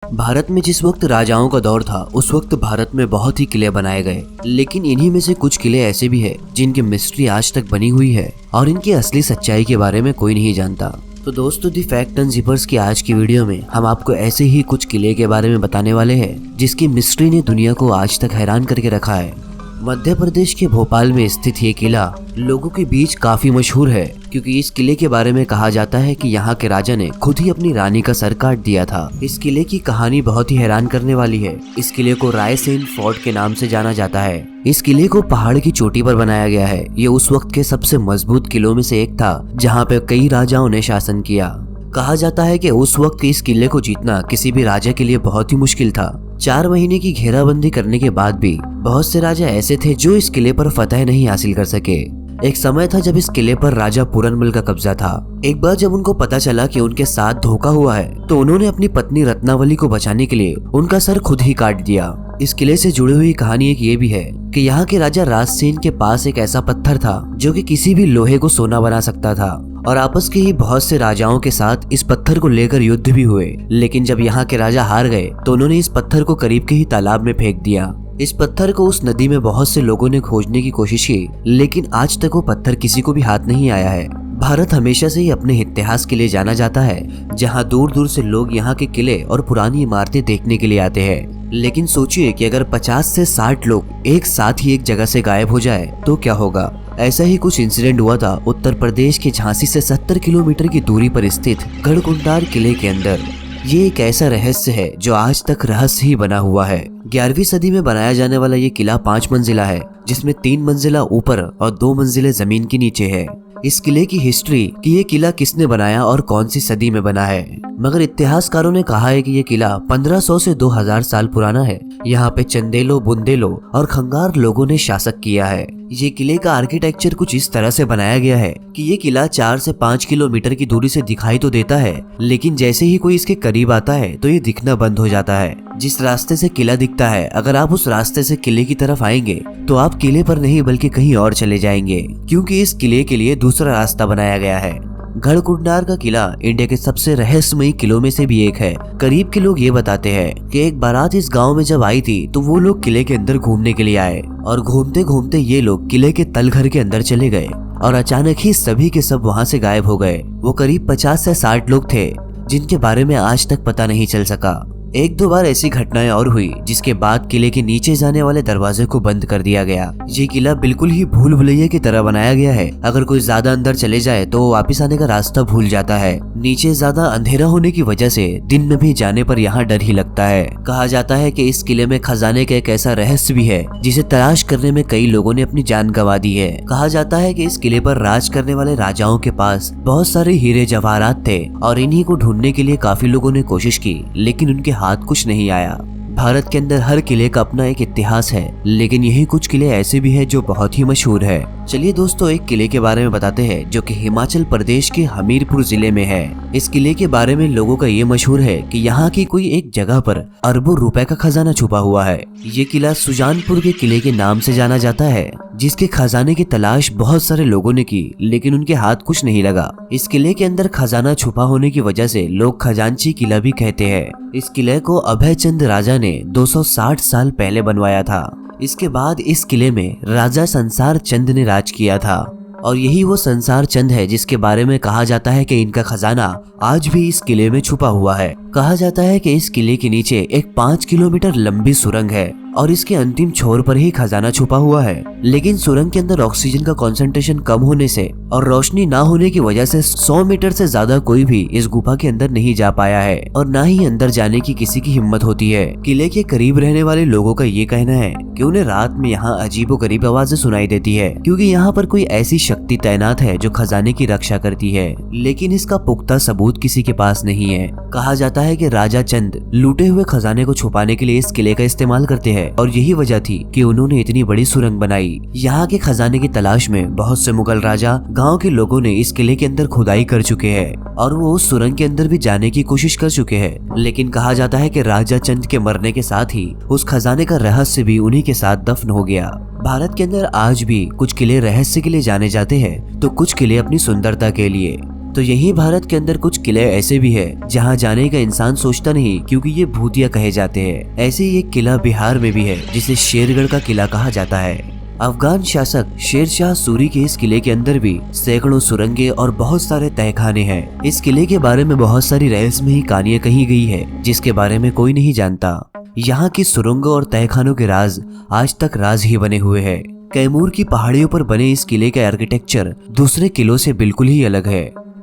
भारत में जिस वक्त राजाओं का दौर था उस वक्त भारत में बहुत ही किले बनाए गए, लेकिन इन्हीं में से कुछ किले ऐसे भी हैं जिनकी मिस्ट्री आज तक बनी हुई है और इनकी असली सच्चाई के बारे में कोई नहीं जानता। तो दोस्तों, दी फैक्ट अनजिपर्स की आज की वीडियो में हम आपको ऐसे ही कुछ किले के बारे में बताने वाले हैं जिसकी मिस्ट्री ने दुनिया को आज तक हैरान करके रखा है। मध्य प्रदेश के भोपाल में स्थित ये किला लोगों के बीच काफी मशहूर है क्योंकि इस किले के बारे में कहा जाता है कि यहाँ के राजा ने खुद ही अपनी रानी का सर काट दिया था। इस किले की कहानी बहुत ही हैरान करने वाली है। इस किले को रायसेन फोर्ट के नाम से जाना जाता है। इस किले को पहाड़ की चोटी पर बनाया गया है। ये उस वक्त के सबसे मजबूत किलों में से एक था जहाँ पे कई राजाओं ने शासन किया। कहा जाता है कि उस वक्त इस किले को जीतना किसी भी राजा के लिए बहुत ही मुश्किल था। 4 महीने की घेराबंदी करने के बाद भी बहुत से राजा ऐसे थे जो इस किले पर फतह नहीं हासिल कर सके। एक समय था जब इस किले पर राजा पूरनमल का कब्जा था। एक बार जब उनको पता चला कि उनके साथ धोखा हुआ है तो उन्होंने अपनी पत्नी रत्नावली को बचाने के लिए उनका सर खुद ही काट दिया। इस किले से जुड़ी हुई कहानी एक ये भी है कि यहाँ के राजा राजसेन के पास एक ऐसा पत्थर था जो कि किसी भी लोहे को सोना बना सकता था और आपस के ही बहुत से राजाओं के साथ इस पत्थर को लेकर युद्ध भी हुए। लेकिन जब यहाँ के राजा हार गए तो उन्होंने इस पत्थर को करीब के ही तालाब में फेंक दिया। इस पत्थर को उस नदी में बहुत से लोगों ने खोजने की कोशिश की, लेकिन आज तक वो पत्थर किसी को भी हाथ नहीं आया है। भारत हमेशा से ही अपने इतिहास के लिए जाना जाता है, जहाँ दूर दूर से लोग यहाँ के किले और पुरानी इमारतें देखने के लिए आते हैं। लेकिन सोचिए कि अगर 50 से 60 लोग एक साथ ही एक जगह से गायब हो जाए तो क्या होगा। ऐसा ही कुछ इंसिडेंट हुआ था उत्तर प्रदेश के झांसी से 70 किलोमीटर की दूरी पर स्थित गढ़कुंडार किले के अंदर। ये एक ऐसा रहस्य है जो आज तक रहस्य ही बना हुआ है। 11वीं सदी में बनाया जाने वाला ये किला 5 मंजिला है, जिसमें 3 मंजिला ऊपर और 2 मंजिले जमीन के नीचे है। इस किले की हिस्ट्री कि ये किला किसने बनाया और कौन सी सदी में बना है, मगर इतिहासकारों ने कहा है कि ये किला 1500 से 2000 साल पुराना है। यहाँ पे चंदेलो, बुंदेलो और खंगार लोगों ने शासक किया है। ये किले का आर्किटेक्चर कुछ इस तरह से बनाया गया है कि ये किला 4 से 5 किलोमीटर की दूरी से दिखाई तो देता है, लेकिन जैसे ही कोई इसके करीब आता है तो ये दिखना बंद हो जाता है। जिस रास्ते से किला दिखता है, अगर आप उस रास्ते से किले की तरफ आएंगे तो आप किले पर नहीं बल्कि कहीं और चले जाएंगे, क्योंकि इस किले के लिए दूसरा रास्ता बनाया गया है। गढ़कुंडार का किला इंडिया के सबसे रहस्यमयी किलों में से भी एक है। करीब के लोग ये बताते हैं कि एक बारात इस गांव में जब आई थी तो वो लोग किले के अंदर घूमने के लिए आए और घूमते घूमते ये लोग किले के तलघर के अंदर चले गए और अचानक ही सभी के सब वहां से गायब हो गए। वो करीब 50 से 60 लोग थे जिनके बारे में आज तक पता नहीं चल सका। 1-2 बार ऐसी घटनाएं और हुई जिसके बाद किले के नीचे जाने वाले दरवाजे को बंद कर दिया गया। ये किला बिल्कुल ही भूल भुलैया की तरह बनाया गया है। अगर कोई ज्यादा अंदर चले जाए तो वापस आने का रास्ता भूल जाता है। नीचे ज्यादा अंधेरा होने की वजह से दिन में भी जाने पर यहाँ डर ही लगता है। कहा जाता है कि इस किले में खजाने का एक ऐसा रहस्य भी है जिसे तलाश करने में कई लोगों ने अपनी जान गंवा दी है। कहा जाता है कि इस किले पर राज करने वाले राजाओं के पास बहुत सारे हीरे जवाहरात थे और इन्हीं को ढूंढने के लिए काफी लोगों ने कोशिश की, लेकिन उनके हाथ कुछ नहीं आया। भारत के अंदर हर किले का अपना एक इतिहास है, लेकिन यही कुछ किले ऐसे भी हैं जो बहुत ही मशहूर है। चलिए दोस्तों, एक किले के बारे में बताते हैं जो कि हिमाचल प्रदेश के हमीरपुर जिले में है। इस किले के बारे में लोगों का ये मशहूर है कि यहाँ की कोई एक जगह पर अरबों रुपए का खजाना छुपा हुआ है। ये किला सुजानपुर के किले के नाम से जाना जाता है, जिसके खजाने की तलाश बहुत सारे लोगों ने की, लेकिन उनके हाथ कुछ नहीं लगा। इस किले के अंदर खजाना छुपा होने की वजह से लोग खजांची किला भी कहते हैं। इस किले को अभय चंद राजा ने 260 साल पहले बनवाया था। इसके बाद इस किले में राजा संसार चंद ने राज किया था और यही वो संसार चंद है जिसके बारे में कहा जाता है कि इनका खजाना आज भी इस किले में छुपा हुआ है। कहा जाता है कि इस किले के नीचे एक 5 किलोमीटर लंबी सुरंग है और इसके अंतिम छोर पर ही खजाना छुपा हुआ है, लेकिन सुरंग के अंदर ऑक्सीजन का कंसंट्रेशन कम होने से और रोशनी ना होने की वजह से 100 मीटर से ज्यादा कोई भी इस गुफा के अंदर नहीं जा पाया है और ना ही अंदर जाने की किसी की हिम्मत होती है। किले के करीब रहने वाले लोगों का ये कहना है कि उन्हें रात में यहाँ अजीबोगरीब आवाजें सुनाई देती है, क्योंकि यहाँ पर कोई ऐसी शक्ति तैनात है जो खजाने की रक्षा करती है, लेकिन इसका पुख्ता सबूत किसी के पास नहीं है। कहा जाता है कि राजा चंद लूटे हुए खजाने को छुपाने के लिए इस किले का इस्तेमाल करते हैं और यही वजह थी कि उन्होंने इतनी बड़ी सुरंग बनाई। यहाँ के खजाने की तलाश में बहुत से मुगल राजा, गांव के लोगों ने इस किले के अंदर खुदाई कर चुके हैं और वो उस सुरंग के अंदर भी जाने की कोशिश कर चुके हैं, लेकिन कहा जाता है कि राजा चंद के मरने के साथ ही उस खजाने का रहस्य भी उन्हीं के साथ दफन हो गया। भारत के अंदर आज भी कुछ किले रहस्य के लिए जाने जाते हैं तो कुछ किले अपनी सुंदरता के लिए। तो यही भारत के अंदर कुछ किले ऐसे भी है जहाँ जाने का इंसान सोचता नहीं, क्योंकि ये भूतिया कहे जाते हैं। ऐसे ही एक किला बिहार में भी है जिसे शेरगढ़ का किला कहा जाता है। अफगान शासक शेर शाह सूरी के इस किले के अंदर भी सैकड़ों सुरंगें और बहुत सारे तहखाने हैं। इस किले के बारे में बहुत सारी रहस्यमयी कहानियां कही गई है जिसके बारे में कोई नहीं जानता। यहाँ की सुरंगों और तहखानों के राज आज तक राज ही बने हुए हैं। कैमूर की पहाड़ियों पर बने इस किले का आर्किटेक्चर दूसरे किलों से बिल्कुल ही अलग है।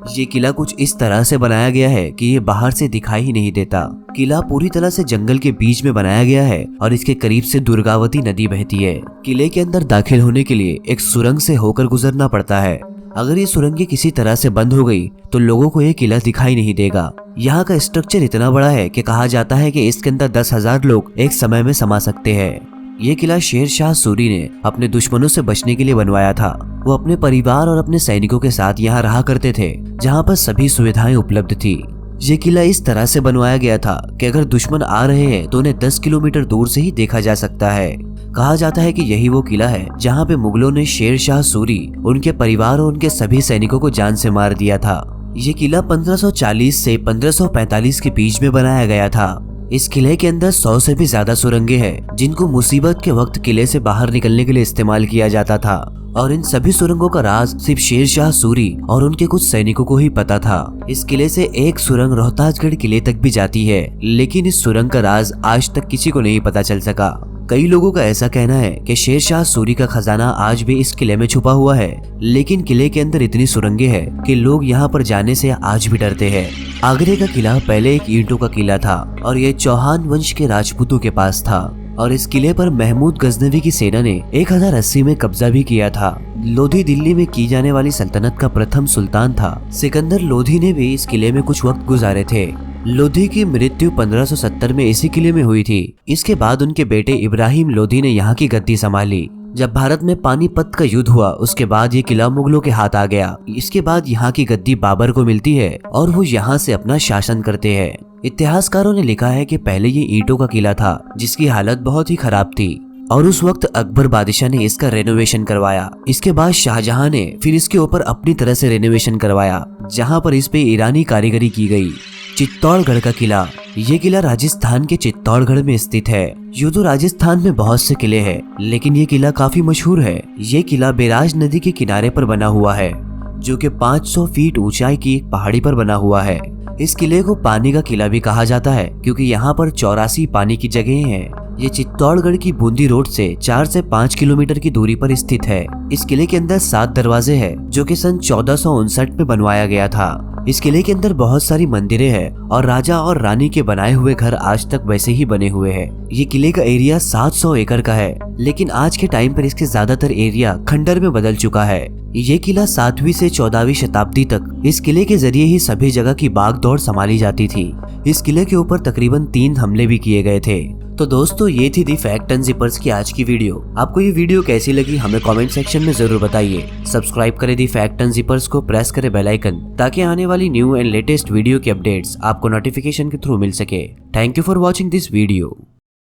ये किला कुछ इस तरह से बनाया गया है कि ये बाहर से दिखाई ही नहीं देता। किला पूरी तरह से जंगल के बीच में बनाया गया है और इसके करीब से दुर्गावती नदी बहती है। किले के अंदर दाखिल होने के लिए एक सुरंग से होकर गुजरना पड़ता है। अगर ये सुरंगें किसी तरह से बंद हो गई तो लोगों को ये किला दिखाई नहीं देगा। यहाँ का स्ट्रक्चर इतना बड़ा है कि कहा जाता है कि इसके अंदर 10,000 लोग एक समय में समा सकते हैं। ये किला शेर शाह सूरी ने अपने दुश्मनों से बचने के लिए बनवाया था। वो अपने परिवार और अपने सैनिकों के साथ यहाँ रहा करते थे, जहाँ पर सभी सुविधाएं उपलब्ध थी। ये किला इस तरह से बनवाया गया था कि अगर दुश्मन आ रहे हैं तो उन्हें 10 किलोमीटर दूर से ही देखा जा सकता है। कहा जाता है कि यही वो किला है जहाँ पे मुगलों ने शेर शाह सूरी, उनके परिवार और उनके सभी सैनिकों को जान से मार दिया था। ये किला 1540 से 1545 के बीच में बनाया गया था। इस किले के अंदर 100 से भी ज्यादा सुरंगें हैं जिनको मुसीबत के वक्त किले से बाहर निकलने के लिए इस्तेमाल किया जाता था, और इन सभी सुरंगों का राज सिर्फ शेर शाह सूरी और उनके कुछ सैनिकों को ही पता था। इस किले से एक सुरंग रोहतासगढ़ किले तक भी जाती है, लेकिन इस सुरंग का राज आज तक किसी को नहीं पता चल सका। कई लोगों का ऐसा कहना है कि शेर शाह सूरी का खजाना आज भी इस किले में छुपा हुआ है, लेकिन किले के अंदर इतनी सुरंगें हैं कि लोग यहाँ पर जाने से आज भी डरते हैं। आगरे का किला पहले एक ईंटों का किला था और ये चौहान वंश के राजपूतों के पास था, और इस किले पर महमूद गजनवी की सेना ने 1080 में कब्जा भी किया था। लोधी दिल्ली में की जाने वाली सल्तनत का प्रथम सुल्तान था। सिकंदर लोधी ने भी इस किले में कुछ वक्त गुजारे थे। लोधी की मृत्यु 1570 में इसी किले में हुई थी। इसके बाद उनके बेटे इब्राहिम लोधी ने यहाँ की गद्दी संभाली। जब भारत में पानीपत का युद्ध हुआ उसके बाद ये किला मुगलों के हाथ आ गया। इसके बाद यहाँ की गद्दी बाबर को मिलती है और वो यहाँ से अपना शासन करते हैं। इतिहासकारों ने लिखा है कि पहले ये ईंटों का किला था जिसकी हालत बहुत ही खराब थी, और उस वक्त अकबर बादशाह ने इसका रेनोवेशन करवाया। इसके बाद शाहजहां ने फिर इसके ऊपर अपनी तरह से रेनोवेशन करवाया, जहां पर इस पे ईरानी कारीगरी की गई। चित्तौड़गढ़ का किला, ये किला राजस्थान के चित्तौड़गढ़ में स्थित है। यूं तो राजस्थान में बहुत से किले हैं, लेकिन ये किला काफी मशहूर है। ये किला बैराज नदी के किनारे पर बना हुआ है, जो कि 500 फीट ऊंचाई की एक पहाड़ी पर बना हुआ है। इस किले को पानी का किला भी कहा जाता है, क्योंकि यहाँ पर 84 पानी की जगह हैं। ये चित्तौड़गढ़ की बूंदी रोड से 4 से 5 किलोमीटर की दूरी पर स्थित है। इस किले के अंदर 7 दरवाजे हैं, जो कि सन 1459 में बनवाया गया था। इस किले के अंदर बहुत सारी मंदिरें हैं और राजा और रानी के बनाए हुए घर आज तक वैसे ही बने हुए हैं। ये किले का एरिया 700 एकड़ का है, लेकिन आज के टाइम पर इसके ज्यादातर एरिया खंडर में बदल चुका है। ये किला 7वीं से 14वीं शताब्दी तक इस किले के जरिए ही सभी जगह की भागदौड़ संभाली जाती थी। इस किले के ऊपर तकरीबन 3 हमले भी किए गए थे। तो दोस्तों, ये थी दी फैक्ट एंड जिपर्स की आज की वीडियो। आपको ये वीडियो कैसी लगी हमें कमेंट सेक्शन में जरूर बताइए। सब्सक्राइब करें दी फैक्ट एंड जिपर्स को, प्रेस करें बेल आइकन, ताकि आने वाली न्यू एंड लेटेस्ट वीडियो की अपडेट्स आपको नोटिफिकेशन के थ्रू मिल सके। Thank you for watching this video.